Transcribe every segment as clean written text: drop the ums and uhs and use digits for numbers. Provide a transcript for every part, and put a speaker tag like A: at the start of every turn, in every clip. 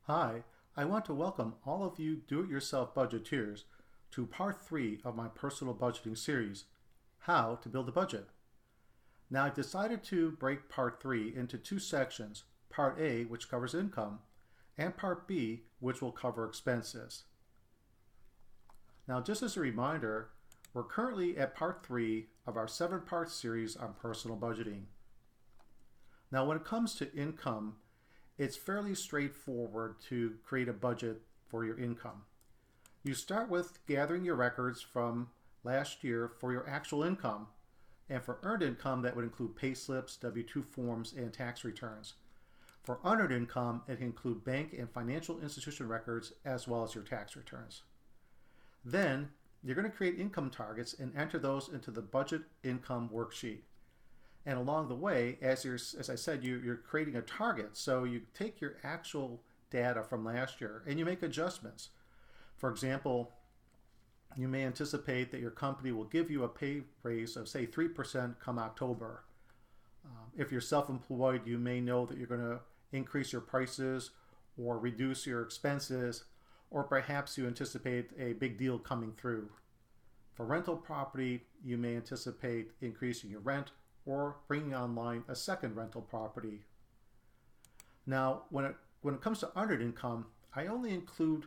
A: Hi, I want to welcome all of you do-it-yourself budgeteers to part 3 of my personal budgeting series, How to Build a Budget. Now I've decided to break part 3 into two sections, part A, which covers income, and part B, which will cover expenses. Now just as a reminder, we're currently at part 3 of our 7-part series on personal budgeting. Now when it comes to income, it's fairly straightforward to create a budget for your income. You start with gathering your records from last year for your actual income, and for earned income that would include pay slips, W-2 forms, and tax returns. For unearned income, it can include bank and financial institution records as well as your tax returns. Then you're going to create income targets and enter those into the budget income worksheet. And along the way, as I said, you're creating a target. So you take your actual data from last year and you make adjustments. For example, you may anticipate that your company will give you a pay raise of, say, 3% come October. If you're self-employed, you may know that you're going to increase your prices or reduce your expenses, or perhaps you anticipate a big deal coming through. For rental property, you may anticipate increasing your rent or bringing online a second rental property. Now, when it comes to unearned income, I only include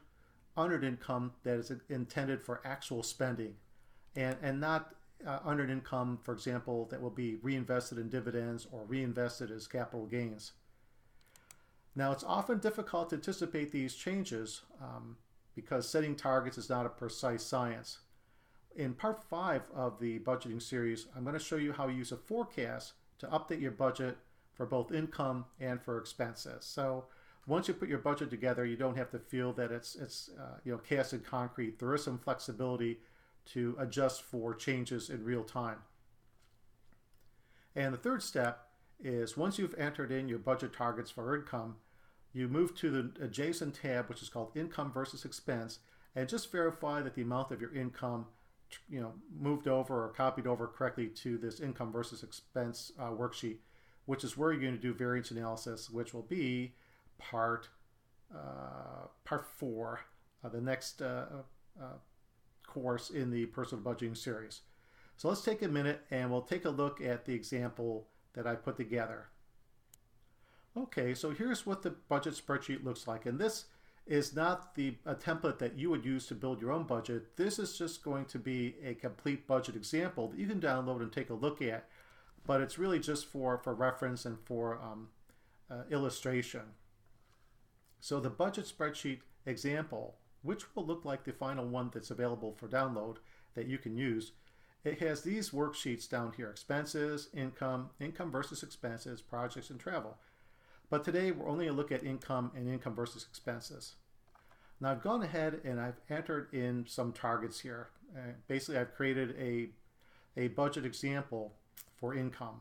A: unearned income that is intended for actual spending and not unearned income, for example, that will be reinvested in dividends or reinvested as capital gains. Now, it's often difficult to anticipate these changes because setting targets is not a precise science. In part 5 of the budgeting series, I'm going to show you how you use a forecast to update your budget for both income and for expenses. So once you put your budget together, you don't have to feel that it's cast in concrete. There is some flexibility to adjust for changes in real time. And the third step is once you've entered in your budget targets for income, you move to the adjacent tab, which is called Income versus Expense, and just verify that the amount of your income moved over or copied over correctly to this income versus expense worksheet, which is where you're going to do variance analysis, which will be part 4, the next course in the personal budgeting series. So let's take a minute and we'll take a look at the example that I put together. Okay, so here's what the budget spreadsheet looks like, and this is not a template that you would use to build your own budget. This is just going to be a complete budget example that you can download and take a look at, but it's really just for reference and for illustration. So the budget spreadsheet example, which will look like the final one that's available for download that you can use, it has these worksheets down here: expenses, income, income versus expenses, projects, and travel. But today we're only going to look at income and income versus expenses. Now I've gone ahead and I've entered in some targets here. Basically I've created a budget example for income.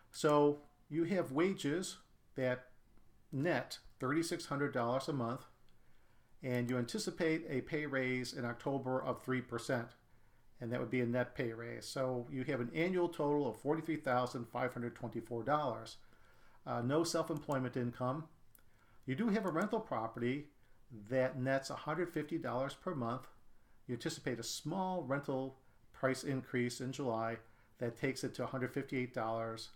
A: So you have wages that net $3,600 a month, and you anticipate a pay raise in October of 3%, and that would be a net pay raise. So you have an annual total of $43,524. No self-employment income. You do have a rental property that nets $150 per month. You anticipate a small rental price increase in July that takes it to $158.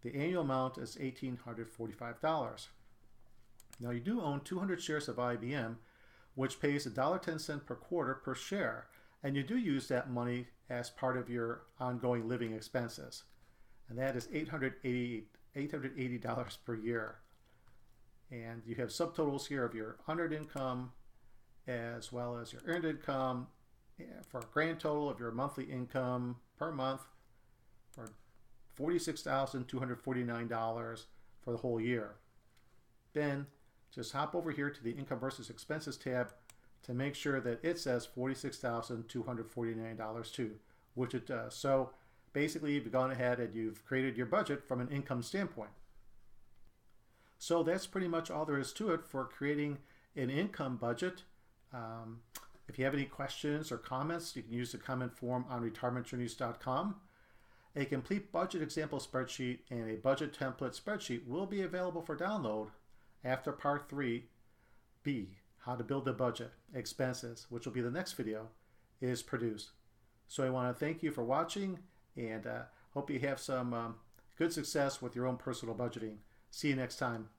A: The annual amount is $1,845. Now you do own 200 shares of IBM, which pays $1.10 per quarter per share, and you do use that money as part of your ongoing living expenses, and that is $880 per year. And you have subtotals here of your unearned income as well as your earned income for a grand total of your monthly income per month for $46,249 for the whole year. Then just hop over here to the income versus expenses tab to make sure that it says $46,249 too, which it does. So basically, you've gone ahead and you've created your budget from an income standpoint. So that's pretty much all there is to it for creating an income budget. If you have any questions or comments, you can use the comment form on retirementjourneys.com. A complete budget example spreadsheet and a budget template spreadsheet will be available for download after part 3 B, how to build a budget, expenses, which will be the next video, is produced. So I want to thank you for watching, and hope you have some good success with your own personal budgeting. See you next time.